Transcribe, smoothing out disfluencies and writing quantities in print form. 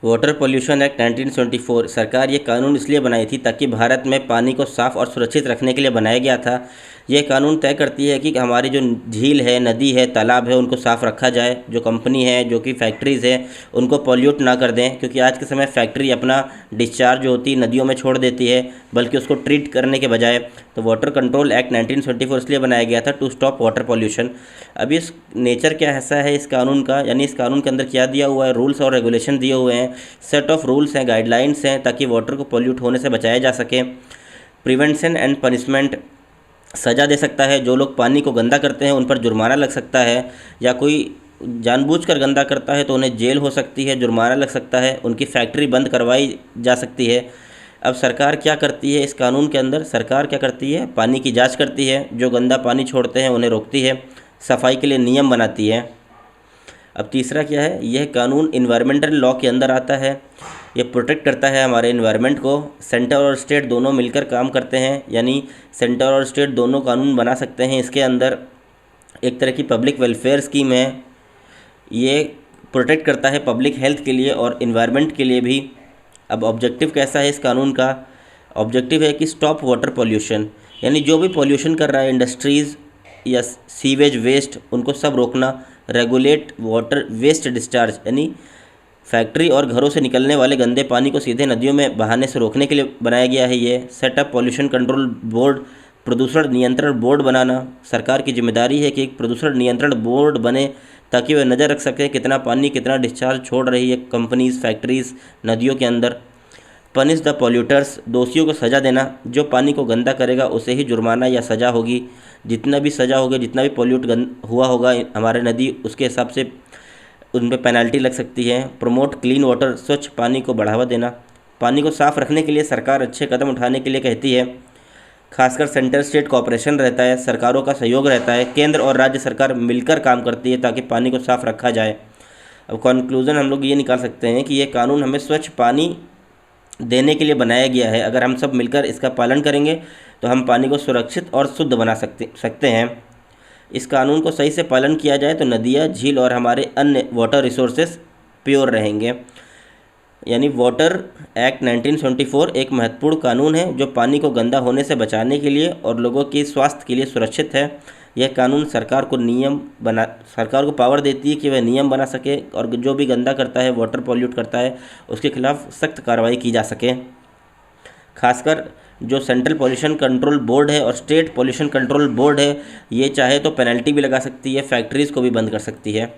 Water pollution act 1974 सरकार ये कानून इसलिए बनाई थी ताकि भारत में पानी को साफ़ और सुरक्षित रखने के लिए बनाया गया था। ये कानून तय करती है कि हमारी जो झील है, नदी है, तालाब है, उनको साफ़ रखा जाए। जो कंपनी है, जो कि फैक्ट्रीज़ है, उनको पॉल्यूट ना कर दें, क्योंकि आज के समय फैक्ट्री अपना डिस्चार्ज जो होती है नदियों में छोड़ देती है, बल्कि उसको ट्रीट करने के बजाय। तो वाटर कंट्रोल एक्ट 1974 इसलिए बनाया गया था टू स्टॉप वाटर पॉल्यूशन। अब इस नेचर क्या ऐसा है इस कानून का, यानी इस कानून के अंदर क्या दिया हुआ है, रूल्स और रेगुलेशन दिए हुए हैं, सेट ऑफ रूल्स हैं, गाइडलाइंस हैं, ताकि वाटर को पॉल्यूट होने से बचाया जा सके। प्रिवेंशन एंड पनिशमेंट, सज़ा दे सकता है। जो लोग पानी को गंदा करते हैं उन पर जुर्माना लग सकता है, या कोई जानबूझकर गंदा करता है तो उन्हें जेल हो सकती है, जुर्माना लग सकता है, उनकी फैक्ट्री बंद करवाई जा सकती है। अब सरकार क्या करती है इस कानून के अंदर, सरकार क्या करती है, पानी की जांच करती है, जो गंदा पानी छोड़ते हैं उन्हें रोकती है, सफाई के लिए नियम बनाती है। अब तीसरा क्या है, यह कानून इन्वायरमेंटल लॉ के अंदर आता है। ये प्रोटेक्ट करता है हमारे इन्वायरमेंट को। सेंटर और स्टेट दोनों मिलकर काम करते हैं, यानी सेंटर और स्टेट दोनों कानून बना सकते हैं इसके अंदर। एक तरह की पब्लिक वेलफेयर स्कीम है। ये प्रोटेक्ट करता है पब्लिक हेल्थ के लिए और इन्वायरमेंट के लिए भी। अब ऑब्जेक्टिव कैसा है इस कानून का, ऑब्जेक्टिव है कि स्टॉप वाटर पॉल्यूशन, यानी जो भी पॉल्यूशन कर रहा है, इंडस्ट्रीज़ या सीवेज वेस्ट, उनको सब रोकना। रेगुलेट वाटर वेस्ट डिस्चार्ज, यानी फैक्ट्री और घरों से निकलने वाले गंदे पानी को सीधे नदियों में बहाने से रोकने के लिए बनाया गया है ये। सेटअप पॉल्यूशन कंट्रोल बोर्ड, प्रदूषण नियंत्रण बोर्ड बनाना। सरकार की जिम्मेदारी है कि एक प्रदूषण नियंत्रण बोर्ड बने, ताकि वह नज़र रख सके कितना पानी, कितना डिस्चार्ज छोड़ रही है कंपनीज, फैक्ट्रीज़ नदियों के अंदर। पनिश द पॉल्यूटर्स, दोषियों को सज़ा देना। जो पानी को गंदा करेगा उसे ही जुर्माना या सज़ा होगी। जितना भी सज़ा होगी, जितना भी पॉल्यूट हुआ होगा हमारे नदी, उसके हिसाब से उन पर पेनल्टी लग सकती है। प्रमोट क्लीन वाटर, स्वच्छ पानी को बढ़ावा देना। पानी को साफ़ रखने के लिए सरकार अच्छे कदम उठाने के लिए कहती है। खासकर सेंटर स्टेट कोऑपरेशन रहता है, सरकारों का सहयोग रहता है, केंद्र और राज्य सरकार मिलकर काम करती है ताकि पानी को साफ़ रखा जाए। अब कंक्लूज़न हम लोग ये निकाल सकते हैं कि ये कानून हमें स्वच्छ पानी देने के लिए बनाया गया है। अगर हम सब मिलकर इसका पालन करेंगे तो हम पानी को सुरक्षित और शुद्ध बना सकते हैं। इस कानून को सही से पालन किया जाए तो नदियाँ, झील और हमारे अन्य वाटर रिसोर्सेज प्योर रहेंगे। यानी वाटर एक्ट 1974 एक महत्वपूर्ण कानून है जो पानी को गंदा होने से बचाने के लिए और लोगों के स्वास्थ्य के लिए सुरक्षित है। यह कानून सरकार को पावर देती है कि वह नियम बना सके, और जो भी गंदा करता है, वाटर पॉल्यूट करता है, उसके खिलाफ सख्त कार्रवाई की जा सके। खासकर जो सेंट्रल पॉल्यूशन कंट्रोल बोर्ड है और स्टेट पॉल्यूशन कंट्रोल बोर्ड है, ये चाहे तो पेनल्टी भी लगा सकती है, फैक्ट्रीज़ को भी बंद कर सकती है।